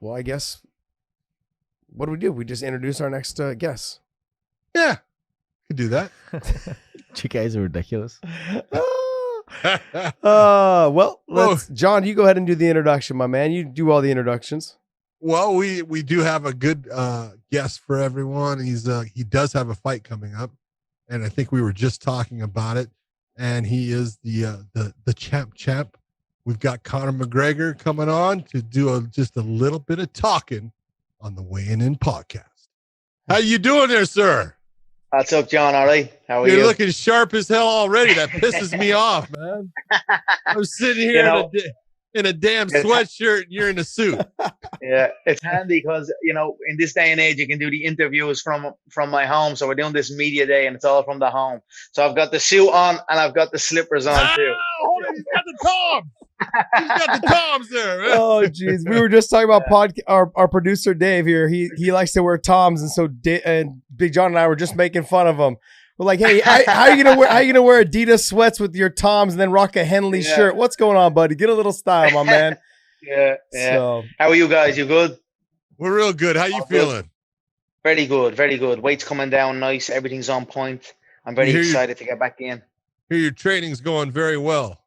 Well, I guess, what do? We just introduce our next guest. Yeah, could do that. You guys are ridiculous. Well, John, you go ahead and do the introduction, my man. You do all the introductions. Well, we do have a good guest for everyone. He does have a fight coming up, and I think we were just talking about it. And he is the champ. We've got Conor McGregor coming on to do just a little bit of talking on the Weighing In podcast. How you doing there, sir? What's up, John? All right. How are you? You're looking sharp as hell already. That pisses me off, man. I'm sitting here in a damn sweatshirt. You're in a suit. Yeah, it's handy because, in this day and age, you can do the interviews from my home. So we're doing this media day and it's all from the home. So I've got the suit on and I've got the slippers on too. Hold on, he's got the Toms. He's got the Toms there, man. Oh, geez. We were just talking about our producer, Dave, here. He likes to wear Toms. And so and Big John and I were just making fun of him. We're like, hey, how are you gonna wear Adidas sweats with your Toms and then rock a Henley shirt? What's going on, buddy? Get a little style, my man. Yeah. So, how are you guys? You good? We're real good. How you feeling? Very good, very good. Weight's coming down nice. Everything's on point. I'm very excited to get back in. Here, your training's going very well.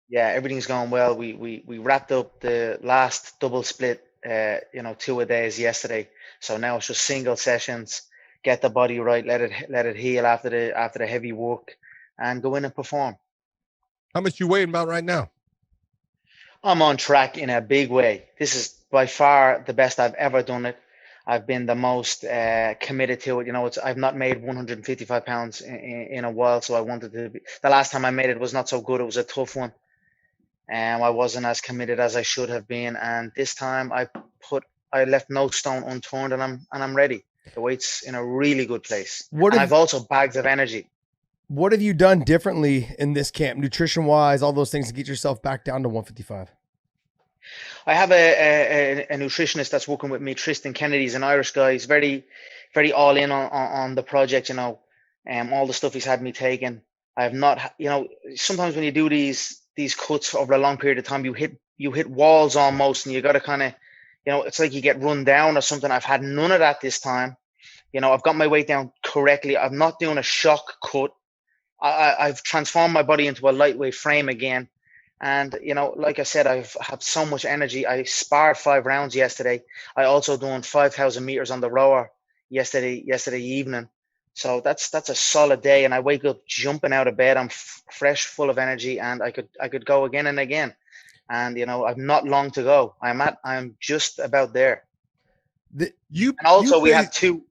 Yeah, everything's going well. We wrapped up the last double split, 2 a days yesterday. So now it's just single sessions. Get the body right. Let it heal after the heavy work, and go in and perform. How much you weighing about right now? I'm on track in a big way. This is by far the best I've ever done it. I've been the most committed to it. I've not made 155 pounds in a while, so I wanted to be. The last time I made it was not so good. It was a tough one. I wasn't as committed as I should have been. And this time I left no stone unturned, and I'm ready. The weight's in a really good place. I've also bags of energy. What have you done differently in this camp, nutrition-wise, all those things, to get yourself back down to 155? I have a nutritionist that's working with me, Tristan Kennedy. He's an Irish guy. He's very, very all in on the project, all the stuff he's had me taking. I have not, sometimes when you do these cuts over a long period of time, you hit walls almost, and you got to kind of, it's like you get run down or something. I've had none of that this time. I've got my weight down correctly. I'm not doing a shock cut. I've transformed my body into a lightweight frame again. And, like I said, I've had so much energy. I sparred 5 rounds yesterday. I also done 5,000 meters on the rower yesterday evening. So that's a solid day. And I wake up jumping out of bed. I'm fresh, full of energy, and I could go again and again. And, I've not long to go. I'm just about there. We have two.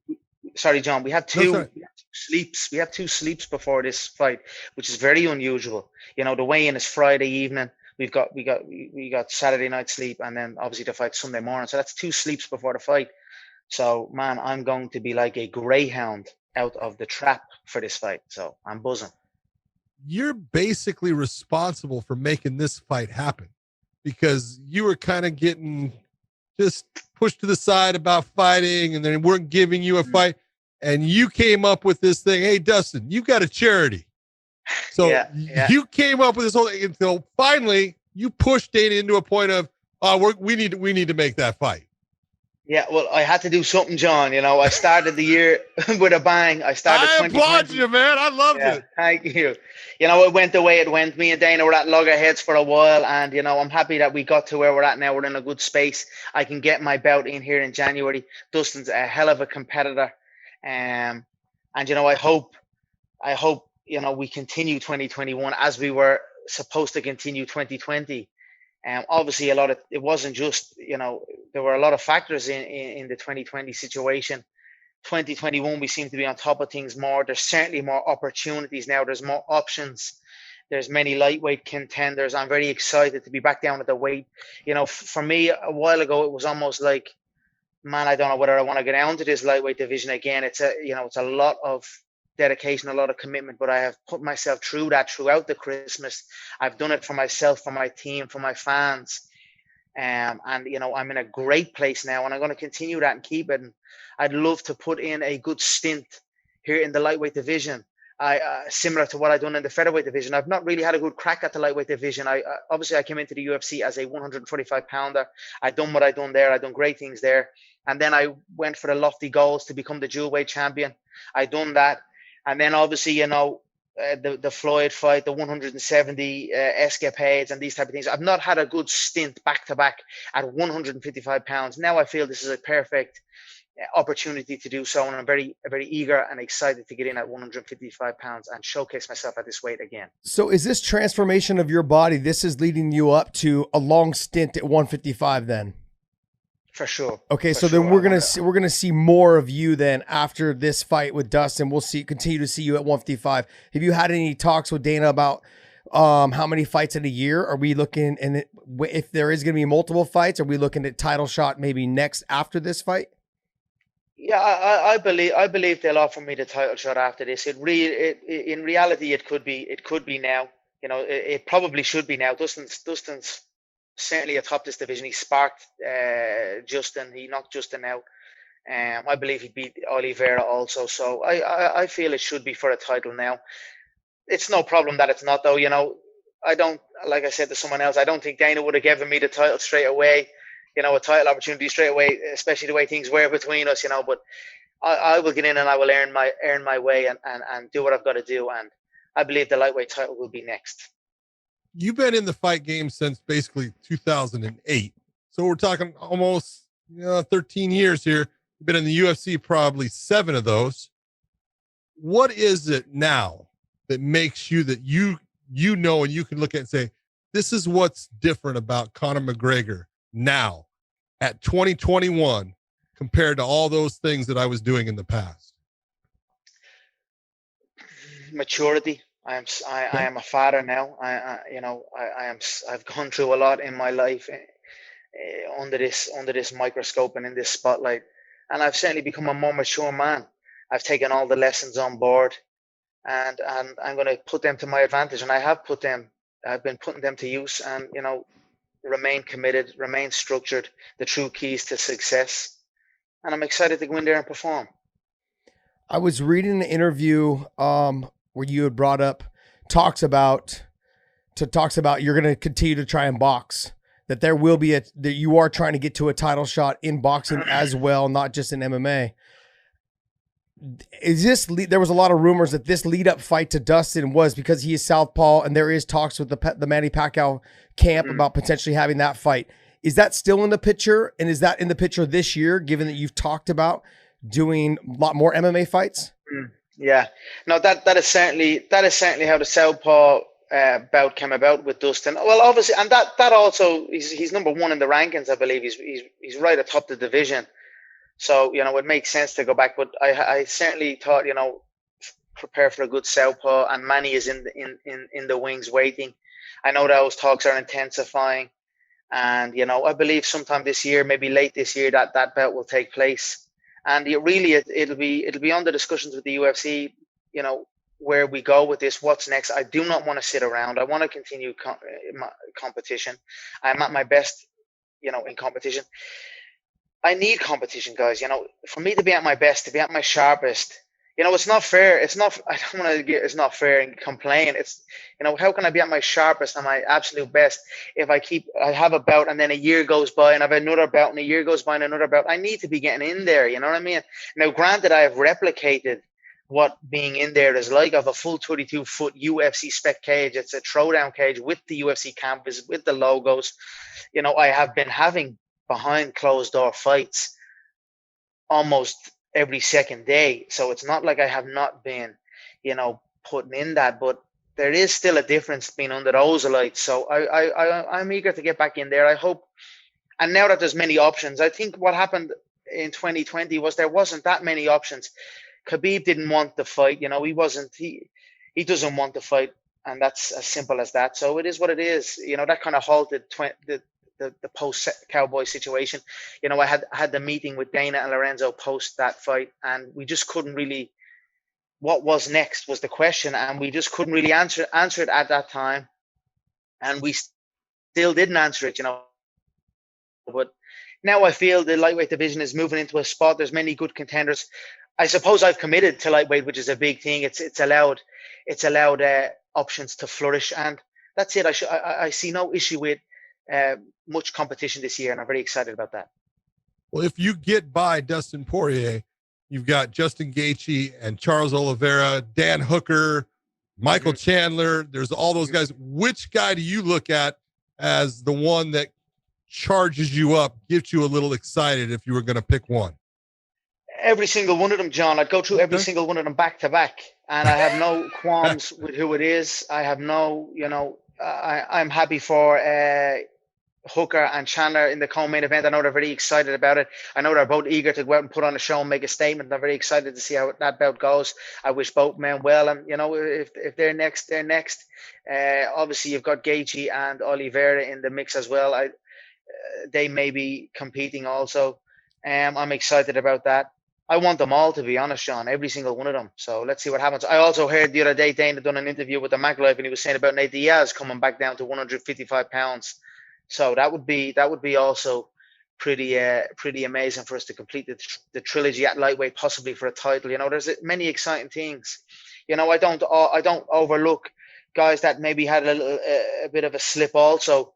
Sorry, John. We have two sleeps. We have 2 sleeps before this fight, which is very unusual. The weigh-in is Friday evening. We got Saturday night sleep, and then obviously the fight Sunday morning. So that's 2 sleeps before the fight. So, man, I'm going to be like a greyhound out of the trap for this fight. So I'm buzzing. You're basically responsible for making this fight happen, because you were kind of getting just pushed to the side about fighting, and then weren't giving you a fight. And you came up with this thing. Hey, Dustin, you've got a charity. So you came up with this whole thing until finally you pushed Dana into a point of, we need to make that fight. Yeah, well, I had to do something, John. I started the year with a bang. I applaud you, man. I loved it. Thank you. It went the way it went. Me and Dana were at loggerheads for a while, and I'm happy that we got to where we're at now. We're in a good space. I can get my bout in here in January. Dustin's a hell of a competitor, and I hope we continue 2021 as we were supposed to continue 2020. Obviously, it wasn't just, there were a lot of factors in the 2020 situation. 2021, we seem to be on top of things more. There's certainly more opportunities now. There's more options. There's many lightweight contenders. I'm very excited to be back down at the weight. For me, a while ago, it was almost like, man, I don't know whether I want to get down to this lightweight division again. It's a lot of dedication, a lot of commitment, but I have put myself through that throughout the Christmas. I've done it for myself, for my team, for my fans. And I'm in a great place now, and I'm going to continue that and keep it. And I'd love to put in a good stint here in the lightweight division. Similar to what I've done in the featherweight division. I've not really had a good crack at the lightweight division. Obviously I came into the UFC as a 145 pounder. I'd done what I'd done there. I'd done great things there. And then I went for the lofty goals to become the dual weight champion. I'd done that. And then obviously, the Floyd fight, the 170 escapades and these type of things. I've not had a good stint back to back at 155 pounds. Now I feel this is a perfect opportunity to do so, and I'm very, very eager and excited to get in at 155 pounds and showcase myself at this weight again. So is this transformation of your body, this is leading you up to a long stint at 155 then? For sure. Okay, so then we're gonna see more of you then after this fight with Dustin. We'll continue to see you at 155. Have you had any talks with Dana about how many fights in a year? Are we looking, and if there is gonna be multiple fights, are we looking at title shot maybe next after this fight? Yeah, I believe they'll offer me the title shot after this. In reality, it could be now. It probably should be now. Dustin's certainly atop this division. He sparked Justin. He knocked Justin out. I believe he beat Oliveira also. So I feel it should be for a title now. It's no problem that it's not, though. I don't, like I said to someone else, I don't think Dana would have given me the title straight away. A title opportunity straight away, especially the way things were between us, but I will get in and I will earn my way and do what I've got to do. And I believe the lightweight title will be next. You've been in the fight game since basically 2008. So we're talking almost 13 years here. You've been in the UFC probably 7 of those. What is it now that makes you that you and you can look at and say, this is what's different about Conor McGregor now at 2021 compared to all those things that I was doing in the past? Maturity. I am a father now. I've gone through a lot in my life under this microscope and in this spotlight, and I've certainly become a more mature man. I've taken all the lessons on board, and I'm going to put them to my advantage, and I've been putting them to use, and remain committed, remain structured, the true keys to success. And I'm excited to go in there and perform. I was reading an interview where you had brought up talks about you're going to continue to try and box, that there will be that you are trying to get to a title shot in boxing as well, not just in MMA. There was a lot of rumors that this lead up fight to Dustin was because he is southpaw, and there is talks with the Manny Pacquiao camp about potentially having that fight. Is that still in the picture? And is that in the picture this year, given that you've talked about doing a lot more MMA fights? Yeah, no, that is certainly how the southpaw bout came about with Dustin. Well, obviously, and that also he's number 1 in the rankings. I believe he's right atop the division. So, it makes sense to go back, but I certainly thought, prepare for a good southpaw, and Manny is in the wings waiting. I know those talks are intensifying, and, I believe sometime this year, maybe late this year, that bout will take place. And it'll be under discussions with the UFC, where we go with this, what's next. I do not want to sit around. I want to continue competition. I'm at my best, in competition. I need competition, guys. For me to be at my best, to be at my sharpest, it's not fair. It's not fair and complain. It's, how can I be at my sharpest and my absolute best if I have a bout and then a year goes by and I have another bout and a year goes by and another bout? I need to be getting in there. You know what I mean? Now, granted, I have replicated what being in there is like. I have a full 32-foot UFC spec cage. It's a throwdown cage with the UFC canvas, with the logos. I have been having behind closed door fights almost every second day. So it's not like I have not been, putting in that, but there is still a difference being under those lights. So I'm eager to get back in there. I hope. And now that there's many options, I think what happened in 2020 was there wasn't that many options. Khabib didn't want the fight. He doesn't want the fight. And that's as simple as that. So it is what it is. That kind of halted the post Cowboy situation. I had the meeting with Dana and Lorenzo post that fight, and we just couldn't really, what was next was the question, and we just couldn't really answer it at that time, and we still didn't answer it, but now I feel the lightweight division is moving into a spot. There's many good contenders. I suppose I've committed to lightweight, which is a big thing. It's allowed options to flourish, and that's it. I see no issue with much competition this year, and I'm very excited about that. Well, if you get by Dustin Poirier, you've got Justin Gaethje and Charles Oliveira, Dan Hooker, Michael Chandler. There's all those guys. Which guy do you look at as the one that charges you up, gets you a little excited if you were going to pick one? Every single one of them, John. I'd go through every single one of them back to back, and I have no qualms with who it is. I have no, I'm happy for Hooker and Chandler in the co-main event. I know they're very excited about it. I know they're both eager to go out and put on a show and make a statement. They're very excited to see how that bout goes. I wish both men well, and if they're next, they're next. Obviously, you've got Gaethje and Oliveira in the mix as well. They may be competing also. I'm excited about that. I want them all, to be honest, John, every single one of them. So let's see what happens. I also heard the other day Dana done an interview with the McLife, and he was saying about Nate Diaz coming back down to 155 pounds. So that would be also pretty amazing for us to complete the trilogy at lightweight, possibly for a title. There's many exciting things. I don't overlook guys that maybe had a bit of a slip also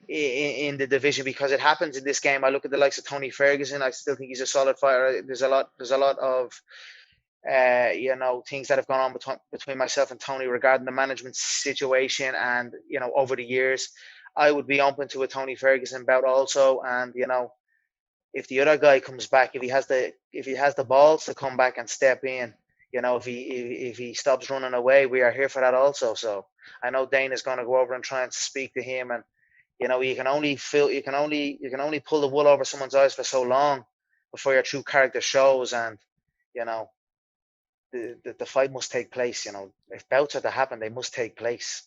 in the division, because it happens in this game. I look at the likes of Tony Ferguson. I still think he's a solid fighter. There's a lot of things that have gone on between myself and Tony regarding the management situation, and over the years, I would be open to a Tony Ferguson bout also. And if the other guy comes back, if he has the balls to come back and step in, if he stops running away, we are here for that also. So I know Dana's going to go over and try and speak to him, and you can only pull the wool over someone's eyes for so long before your true character shows. And the fight must take place. If bouts are to happen, they must take place.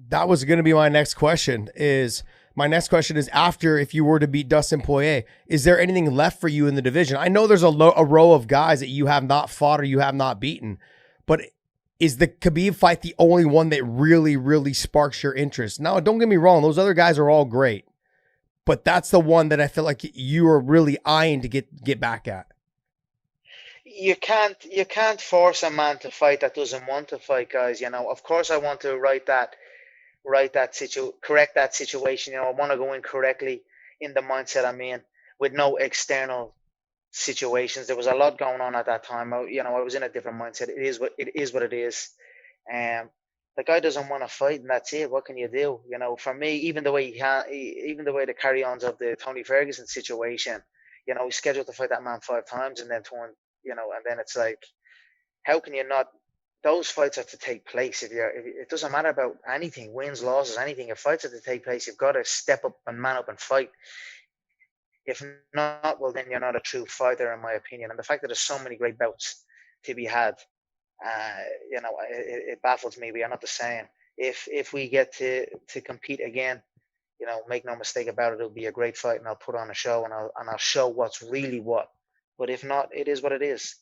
That was going to be my next question. My next question is, after, if you were to beat Dustin Poirer, is there anything left for you in the division? I know there's a row of guys that you have not fought or you have not beaten, but is the Khabib fight the only one that really, really sparks your interest? Now, don't get me wrong. Those other guys are all great, but that's the one that I feel like you are really eyeing to get back at. You can't force a man to fight that doesn't want to fight, guys. Of course I want to correct that situation. I want to go in correctly in the mindset I'm in, with no external situations. There was a lot going on at that time. I was in a different mindset. It is what it is. The guy doesn't want to fight, and that's it. What can you do? For me, even the way the carry-ons of the Tony Ferguson situation, he's scheduled to fight that man 5 times, and then and then it's like, how can you not? Those fights have to take place. It doesn't matter about anything, wins, losses, anything. If fights have to take place, you've got to step up and man up and fight. If not, well, then you're not a true fighter, in my opinion. And the fact that there's so many great bouts to be had, it baffles me. We are not the same. If we get to compete again, make no mistake about it, it'll be a great fight, and I'll put on a show, and I'll show what's really what. But if not, it is what it is.